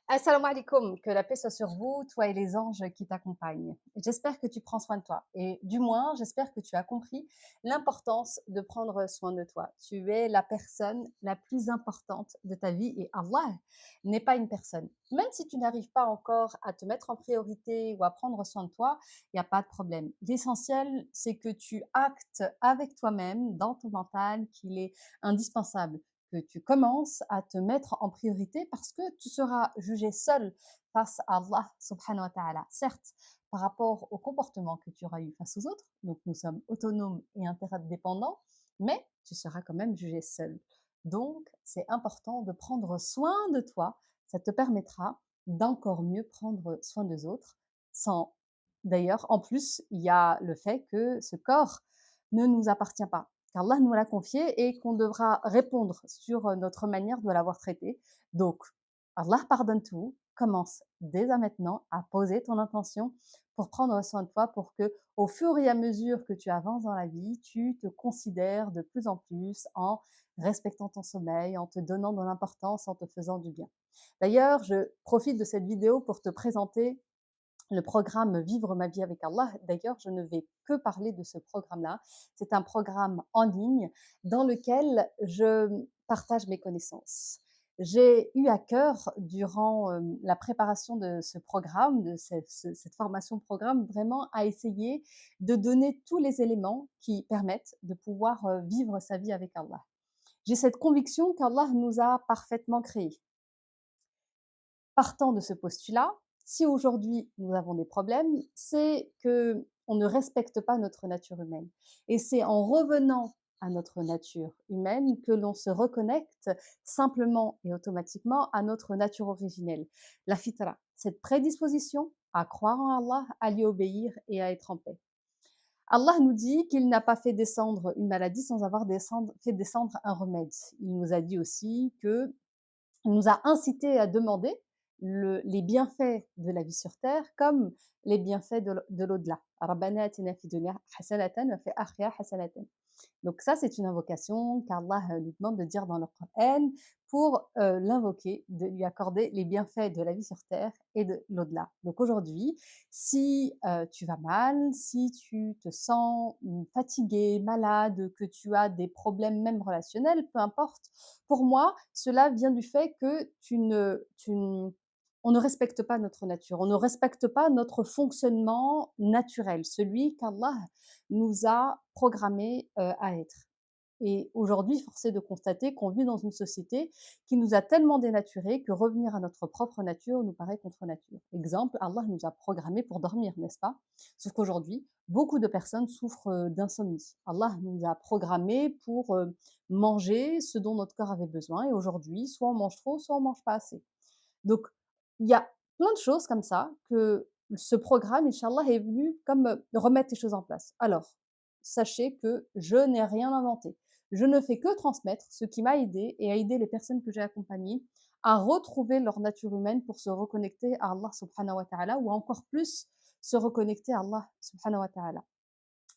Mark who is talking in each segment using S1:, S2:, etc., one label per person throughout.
S1: Assalamu alaikum, que la paix soit sur vous, toi et les anges qui t'accompagnent. J'espère que tu prends soin de toi et du moins, j'espère que tu as compris l'importance de prendre soin de toi. Tu es la personne la plus importante de ta vie et Allah n'est pas une personne. Même si tu n'arrives pas encore à te mettre en priorité ou à prendre soin de toi, il n'y a pas de problème. L'essentiel, c'est que tu actes avec toi-même dans ton mental qu'il est indispensable que tu commences à te mettre en priorité parce que tu seras jugé seul face à Allah subhanahu wa ta'ala. Certes, par rapport au comportement que tu auras eu face aux autres, donc nous sommes autonomes et interdépendants, mais tu seras quand même jugé seul. Donc, c'est important de prendre soin de toi. Ça te permettra d'encore mieux prendre soin des autres sans. D'ailleurs, en plus, il y a le fait que ce corps ne nous appartient pas qu'Allah nous l'a confié et qu'on devra répondre sur notre manière de l'avoir traité. Donc, Allah pardonne tout. Commence dès à maintenant à poser ton intention pour prendre soin de toi, pour que, au fur et à mesure que tu avances dans la vie, tu te considères de plus en plus en respectant ton sommeil, en te donnant de l'importance, en te faisant du bien. D'ailleurs, je profite de cette vidéo pour te présenter le programme Vivre ma vie avec Allah. D'ailleurs, je ne vais que parler de ce programme-là. C'est un programme en ligne dans lequel je partage mes connaissances. J'ai eu à cœur, durant la préparation de ce programme, de cette formation programme, vraiment à essayer de donner tous les éléments qui permettent de pouvoir vivre sa vie avec Allah. J'ai cette conviction qu'Allah nous a parfaitement créés. Partant de ce postulat, si aujourd'hui nous avons des problèmes, c'est que on ne respecte pas notre nature humaine. Et c'est en revenant à notre nature humaine que l'on se reconnecte simplement et automatiquement à notre nature originelle, la fitra, cette prédisposition à croire en Allah, à lui obéir et à être en paix. Allah nous dit qu'il n'a pas fait descendre une maladie sans avoir fait descendre un remède. Il nous a dit aussi que il nous a incité à demander les bienfaits de la vie sur terre comme les bienfaits de l'au-delà. Rabbana atina fid dunya hasanatan wa fil akhirati hasanatan. Donc ça, c'est une invocation qu'Allah nous demande de dire dans le Coran pour l'invoquer, de lui accorder les bienfaits de la vie sur terre et de l'au-delà. Donc aujourd'hui, si tu vas mal, si tu te sens fatigué, malade, que tu as des problèmes même relationnels, peu importe, pour moi, cela vient du fait que on ne respecte pas notre nature, on ne respecte pas notre fonctionnement naturel, celui qu'Allah nous a programmés à être. Et aujourd'hui, force est de constater qu'on vit dans une société qui nous a tellement dénaturés que revenir à notre propre nature nous paraît contre nature. Exemple, Allah nous a programmés pour dormir, n'est-ce pas? Sauf qu'aujourd'hui, beaucoup de personnes souffrent d'insomnie. Allah nous a programmés pour manger ce dont notre corps avait besoin. Et aujourd'hui, soit on mange trop, soit on mange pas assez. Donc, il y a plein de choses comme ça que ce programme, Inch'Allah, est venu comme remettre les choses en place. Alors, sachez que je n'ai rien inventé. Je ne fais que transmettre ce qui m'a aidé et a aidé les personnes que j'ai accompagnées à retrouver leur nature humaine pour se reconnecter à Allah subhanahu wa ta'ala ou encore plus se reconnecter à Allah subhanahu wa ta'ala.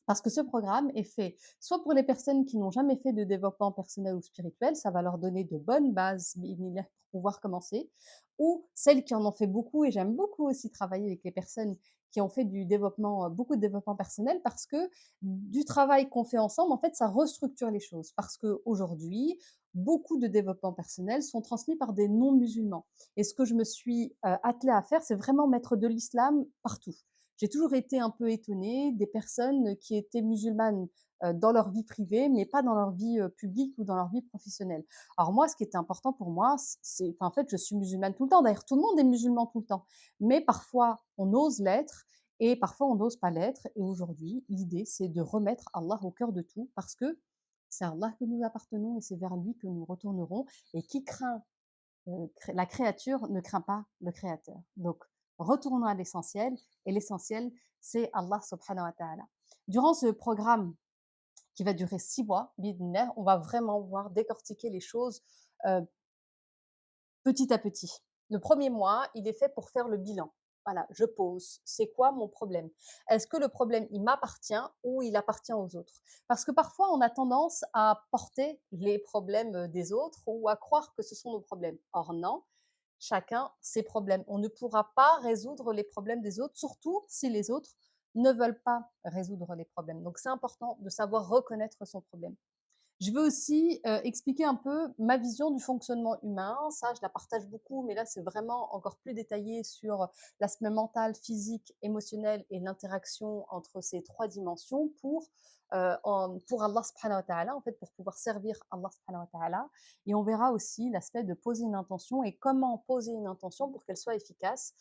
S1: Parce que ce programme est fait soit pour les personnes qui n'ont jamais fait de développement personnel ou spirituel, ça va leur donner de bonnes bases bi'idhnillah, pour pouvoir commencer, ou celles qui en ont fait beaucoup, et j'aime beaucoup aussi travailler avec les personnes qui ont fait du développement, beaucoup de développement personnel, parce que du travail qu'on fait ensemble, en fait, ça restructure les choses. Parce qu'aujourd'hui, beaucoup de développement personnel sont transmis par des non-musulmans. Et ce que je me suis attelée à faire, c'est vraiment mettre de l'islam partout. J'ai toujours été un peu étonnée des personnes qui étaient musulmanes dans leur vie privée, mais pas dans leur vie publique ou dans leur vie professionnelle. Alors moi, ce qui était important pour moi, c'est, enfin, en fait, je suis musulmane tout le temps. D'ailleurs, tout le monde est musulman tout le temps. Mais parfois, on ose l'être et parfois, on n'ose pas l'être. Et aujourd'hui, l'idée, c'est de remettre Allah au cœur de tout parce que c'est à Allah que nous appartenons et c'est vers lui que nous retournerons. Et qui craint la créature ne craint pas le créateur. Donc, retournons à l'essentiel, et l'essentiel, c'est Allah subhanahu wa ta'ala. Durant ce programme qui va durer 6 mois, on va vraiment voir décortiquer les choses euh, petit à petit. Le premier mois, il est fait pour faire le bilan. Voilà, je pose. C'est quoi mon problème? Est-ce que le problème, il m'appartient ou il appartient aux autres? Parce que parfois, on a tendance à porter les problèmes des autres ou à croire que ce sont nos problèmes. Or, non, chacun ses problèmes. On ne pourra pas résoudre les problèmes des autres, surtout si les autres ne veulent pas résoudre les problèmes. Donc c'est important de savoir reconnaître son problème. Je veux aussi expliquer un peu ma vision du fonctionnement humain. Ça, je la partage beaucoup, mais là, c'est vraiment encore plus détaillé sur l'aspect mental, physique, émotionnel et l'interaction entre ces trois dimensions pour Allah subhanahu wa ta'ala, en fait, pour pouvoir servir Allah subhanahu wa ta'ala. Et on verra aussi l'aspect de poser une intention et comment poser une intention pour qu'elle soit efficace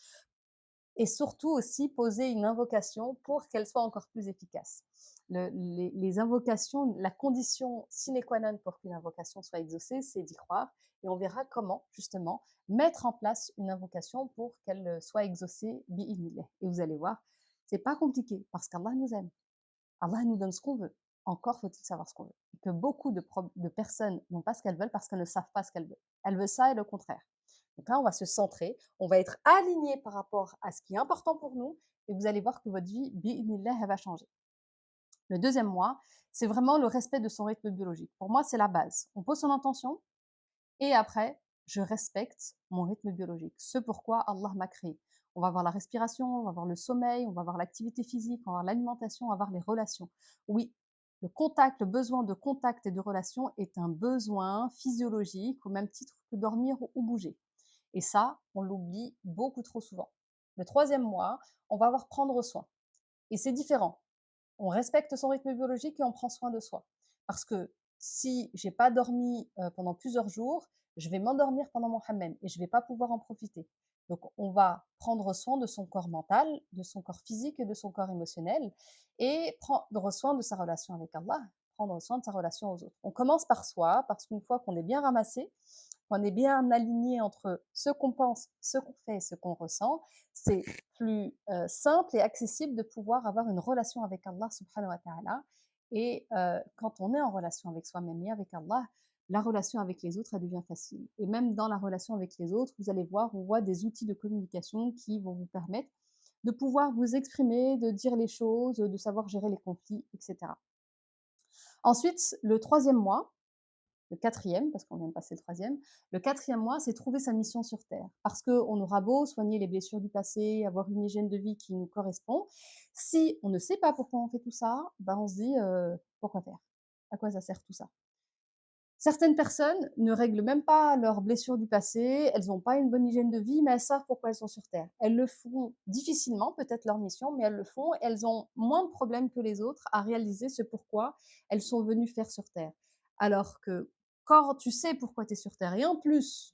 S1: et surtout aussi poser une invocation pour qu'elle soit encore plus efficace. Les invocations, la condition sine qua non pour qu'une invocation soit exaucée, c'est d'y croire. Et on verra comment, justement, mettre en place une invocation pour qu'elle soit exaucée bi'idhnillah. Et vous allez voir, c'est pas compliqué parce qu'Allah nous aime. Allah nous donne ce qu'on veut. Encore faut-il savoir ce qu'on veut. Et que beaucoup de personnes n'ont pas ce qu'elles veulent parce qu'elles ne savent pas ce qu'elles veulent. Elles veulent ça et le contraire. Donc là, on va se centrer, on va être aligné par rapport à ce qui est important pour nous et vous allez voir que votre vie, bi'idhnillah, elle va changer. Le deuxième mois, c'est vraiment le respect de son rythme biologique. Pour moi, c'est la base. On pose son intention et après, je respecte mon rythme biologique, ce pourquoi Allah m'a créé. On va voir la respiration, on va voir le sommeil, on va voir l'activité physique, on va voir l'alimentation, on va voir les relations. Oui, le contact, le besoin de contact et de relation est un besoin physiologique au même titre que dormir ou bouger. Et ça, on l'oublie beaucoup trop souvent. Le troisième mois, on va voir prendre soin. Et c'est différent. On respecte son rythme biologique et on prend soin de soi. Parce que si j'ai pas dormi pendant plusieurs jours, je vais m'endormir pendant mon hammam et je vais pas pouvoir en profiter. Donc, on va prendre soin de son corps mental, de son corps physique et de son corps émotionnel et prendre soin de sa relation avec Allah, prendre soin de sa relation aux autres. On commence par soi parce qu'une fois qu'on est bien ramassé, qu'on est bien aligné entre ce qu'on pense, ce qu'on fait et ce qu'on ressent, c'est plus simple et accessible de pouvoir avoir une relation avec Allah subhanahu wa ta'ala. Et quand on est en relation avec soi-même et avec Allah, la relation avec les autres, elle devient facile. Et même dans la relation avec les autres, vous allez voir, on voit des outils de communication qui vont vous permettre de pouvoir vous exprimer, de dire les choses, de savoir gérer les conflits, etc. Ensuite, le troisième mois, le quatrième, parce qu'on vient de passer le troisième, le quatrième mois, c'est trouver sa mission sur Terre. Parce qu'on aura beau soigner les blessures du passé, avoir une hygiène de vie qui nous correspond, si on ne sait pas pourquoi on fait tout ça, ben on se dit pourquoi faire? À quoi ça sert tout ça? Certaines personnes ne règlent même pas leurs blessures du passé, elles n'ont pas une bonne hygiène de vie, mais elles savent pourquoi elles sont sur Terre. Elles le font difficilement, peut-être leur mission, mais elles le font. Elles ont moins de problèmes que les autres à réaliser ce pourquoi elles sont venues faire sur Terre. Alors que quand tu sais pourquoi tu es sur Terre, et en plus,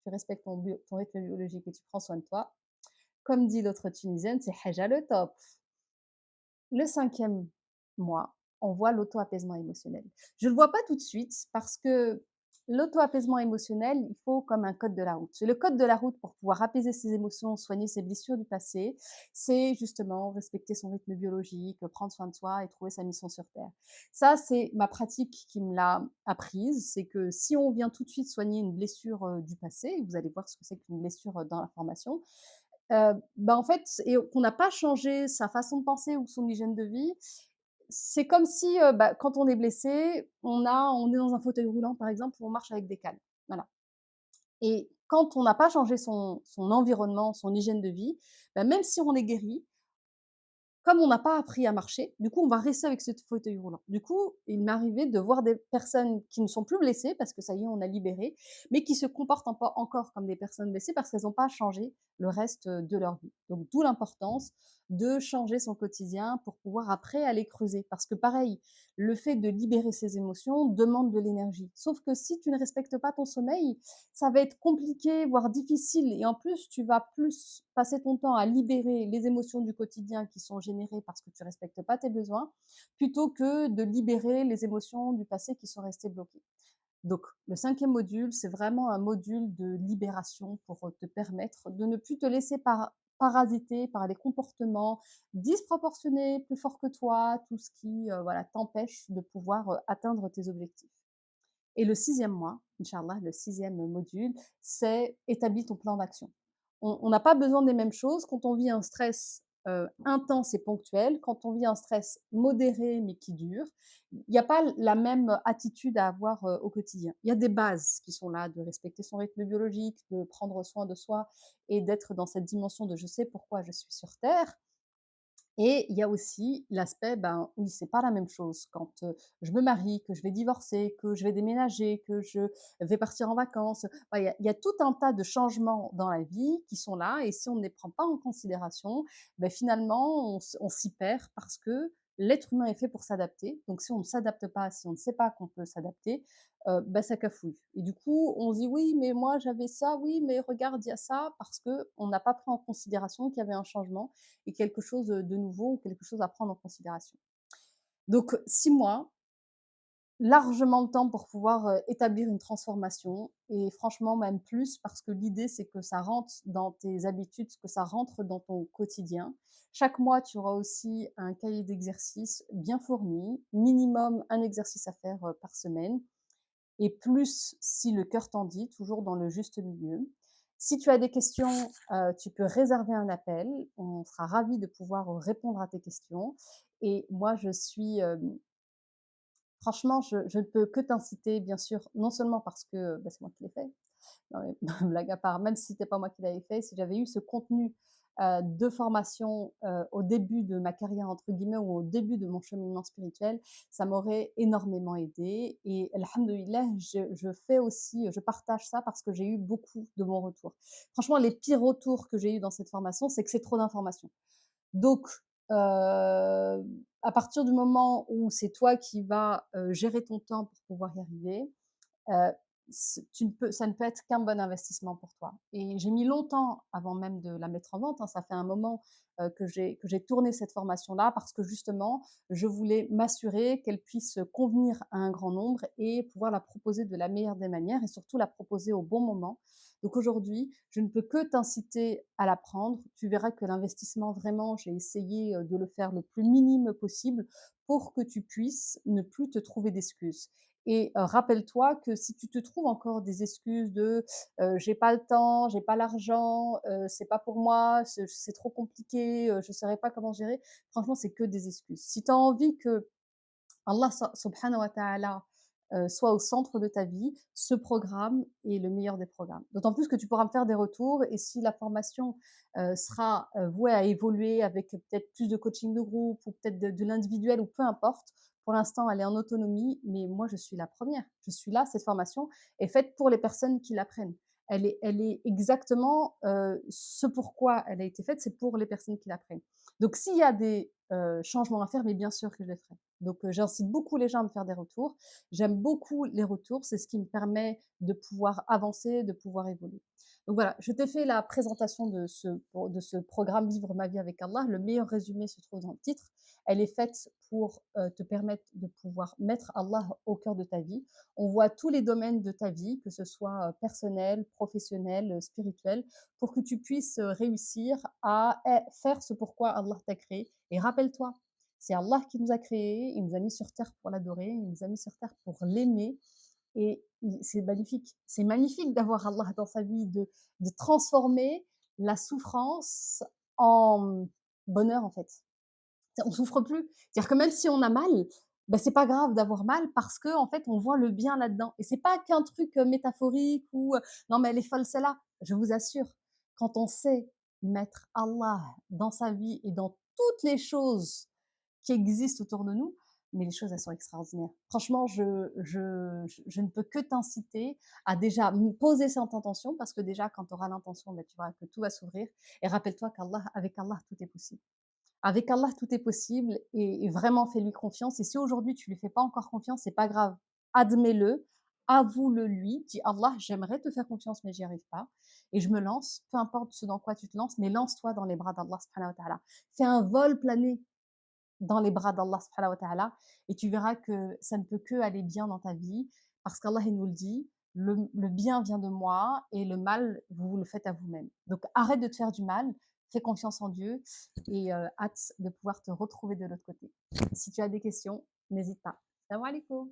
S1: tu respectes ton rythme biologique et tu prends soin de toi, comme dit l'autre Tunisienne, c'est Haja le top. Le cinquième mois, on voit l'auto-apaisement émotionnel. Je ne le vois pas tout de suite parce que l'auto-apaisement émotionnel, il faut comme un code de la route. Le code de la route pour pouvoir apaiser ses émotions, soigner ses blessures du passé, c'est justement respecter son rythme biologique, prendre soin de soi et trouver sa mission sur Terre. Ça, c'est ma pratique qui me l'a apprise. C'est que si on vient tout de suite soigner une blessure du passé, vous allez voir ce que c'est qu'une blessure dans la formation, bah, en fait et qu'on n'a pas changé sa façon de penser ou son hygiène de vie, c'est comme si, bah, quand on est blessé, on est dans un fauteuil roulant, par exemple, où on marche avec des cales. Voilà et quand on n'a pas changé son environnement, son hygiène de vie, bah, même si on est guéri, comme on n'a pas appris à marcher, du coup, on va rester avec ce fauteuil roulant. Du coup, il m'est arrivé de voir des personnes qui ne sont plus blessées parce que ça y est, on a libéré, mais qui se comportent encore comme des personnes blessées parce qu'elles n'ont pas changé le reste de leur vie. Donc, d'où l'importance de changer son quotidien pour pouvoir après aller creuser. Parce que pareil, le fait de libérer ses émotions demande de l'énergie. Sauf que si tu ne respectes pas ton sommeil, ça va être compliqué, voire difficile. Et en plus, tu vas plus passer ton temps à libérer les émotions du quotidien qui sont générées parce que tu ne respectes pas tes besoins, plutôt que de libérer les émotions du passé qui sont restées bloquées. Donc, le cinquième module, c'est vraiment un module de libération pour te permettre de ne plus te laisser parasiter par des comportements disproportionnés, plus forts que toi, tout ce qui voilà, t'empêche de pouvoir atteindre tes objectifs. Et le sixième mois, Inch'Allah, le sixième module, c'est établis ton plan d'action. On n'a pas besoin des mêmes choses. Quand on vit un stress intense et ponctuel, quand on vit un stress modéré mais qui dure, il n'y a pas la même attitude à avoir, au quotidien. Il y a des bases qui sont là, de respecter son rythme biologique, de prendre soin de soi et d'être dans cette dimension de: «Je sais pourquoi je suis sur terre». Et il y a aussi l'aspect, ben, oui, c'est pas la même chose quand, je me marie, que je vais divorcer, que je vais déménager, que je vais partir en vacances. Enfin, il y a tout un tas de changements dans la vie qui sont là et si on ne les prend pas en considération, beh, finalement on s'y perd parce que l'être humain est fait pour s'adapter. Donc si on ne s'adapte pas, si on ne sait pas qu'on peut s'adapter, bah, ça cafouille et du coup, on se dit: «Oui, mais moi j'avais ça, oui, mais regarde, il y a ça», parce qu'on n'a pas pris en considération qu'il y avait un changement et quelque chose de nouveau ou quelque chose à prendre en considération. Donc 6 mois, largement le temps pour pouvoir, établir une transformation et franchement même plus parce que l'idée c'est que ça rentre dans tes habitudes, que ça rentre dans ton quotidien. Chaque mois, tu auras aussi un cahier d'exercices bien fourni, minimum un exercice à faire, par semaine et plus si le cœur t'en dit, toujours dans le juste milieu. Si tu as des questions, tu peux réserver un appel. On sera ravis de pouvoir répondre à tes questions. Et moi, je suis, franchement, je ne peux que t'inciter, bien sûr, non seulement parce que bah, c'est moi qui l'ai fait, non, mais blague à part, même si c'était pas moi qui l'avais fait, si j'avais eu ce contenu de formation au début de ma carrière, entre guillemets, ou au début de mon cheminement spirituel, ça m'aurait énormément aidé. Et alhamdoulilah, je fais aussi, je partage ça parce que j'ai eu beaucoup de bons retours. Franchement, les pires retours que j'ai eu dans cette formation, c'est que c'est trop d'informations. Donc, à partir du moment où c'est toi qui vas gérer ton temps pour pouvoir y arriver, Heu, ça ne peut être qu'un bon investissement pour toi et j'ai mis longtemps avant même de la mettre en vente, hein. Ça fait un moment, que j'ai tourné cette formation-là parce que justement, je voulais m'assurer qu'elle puisse convenir à un grand nombre et pouvoir la proposer de la meilleure des manières et surtout la proposer au bon moment. Donc aujourd'hui, je ne peux que t'inciter à la prendre. Tu verras que l'investissement vraiment, j'ai essayé, de le faire le plus minime possible pour que tu puisses ne plus te trouver d'excuses. Et rappelle-toi que si tu te trouves encore des excuses de, «J'ai pas le temps, j'ai pas l'argent, c'est pas pour moi, c'est trop compliqué, je saurais pas comment gérer», franchement, c'est que des excuses. Si tu as envie que Allah subhanahu wa ta'ala soit au centre de ta vie, ce programme est le meilleur des programmes. D'autant plus que tu pourras me faire des retours et si la formation sera vouée à évoluer avec peut-être plus de coaching de groupe ou peut-être de l'individuel ou peu importe, pour l'instant elle est en autonomie, mais moi je suis la première. Je suis là, cette formation est faite pour les personnes qui l'apprennent. Elle est exactement ce pourquoi elle a été faite, c'est pour les personnes qui l'apprennent. Donc s'il y a des changements à faire, mais bien sûr que je les ferai. Donc, j'incite beaucoup les gens à me faire des retours. J'aime beaucoup les retours, c'est ce qui me permet de pouvoir avancer, de pouvoir évoluer. Donc voilà, je t'ai fait la présentation de ce programme Vivre ma vie avec Allah. Le meilleur résumé se trouve dans le titre. Elle est faite pour te permettre de pouvoir mettre Allah au cœur de ta vie. On voit tous les domaines de ta vie, que ce soit personnel, professionnel, spirituel, pour que tu puisses réussir à faire ce pourquoi Allah t'a créé. Et rappelle-toi, c'est Allah qui nous a créés, il nous a mis sur terre pour l'adorer, il nous a mis sur terre pour l'aimer et c'est magnifique. C'est magnifique d'avoir Allah dans sa vie, de transformer la souffrance en bonheur en fait. On souffre plus. C'est-à-dire que même si on a mal, ben c'est pas grave d'avoir mal parce que en fait on voit le bien là-dedans. Et c'est pas qu'un truc métaphorique ou non mais elle est folle celle-là. Je vous assure, quand on sait mettre Allah dans sa vie et dans toutes les choses qui existent autour de nous, mais les choses, elles sont extraordinaires. Franchement, je ne peux que t'inciter à déjà poser cette intention, parce que déjà, quand tu auras l'intention, ben, tu verras que tout va s'ouvrir. Et rappelle-toi qu'avec Allah, tout est possible. Avec Allah, tout est possible et vraiment fais-lui confiance. Et si aujourd'hui tu lui fais pas encore confiance, c'est pas grave. Admets-le, avoue-le lui, dis Allah, j'aimerais te faire confiance, mais j'y arrive pas. Et je me lance, peu importe ce dans quoi tu te lances, mais lance-toi dans les bras d'Allah subhanahu wa ta'ala. Fais un vol plané dans les bras d'Allah subhanahu wa ta'ala et tu verras que ça ne peut que aller bien dans ta vie parce qu'Allah il nous le dit, le bien vient de moi et le mal, vous le faites à vous-même. Donc arrête de te faire du mal, fais confiance en Dieu et hâte de pouvoir te retrouver de l'autre côté. Si tu as des questions, n'hésite pas. Salam alaikum.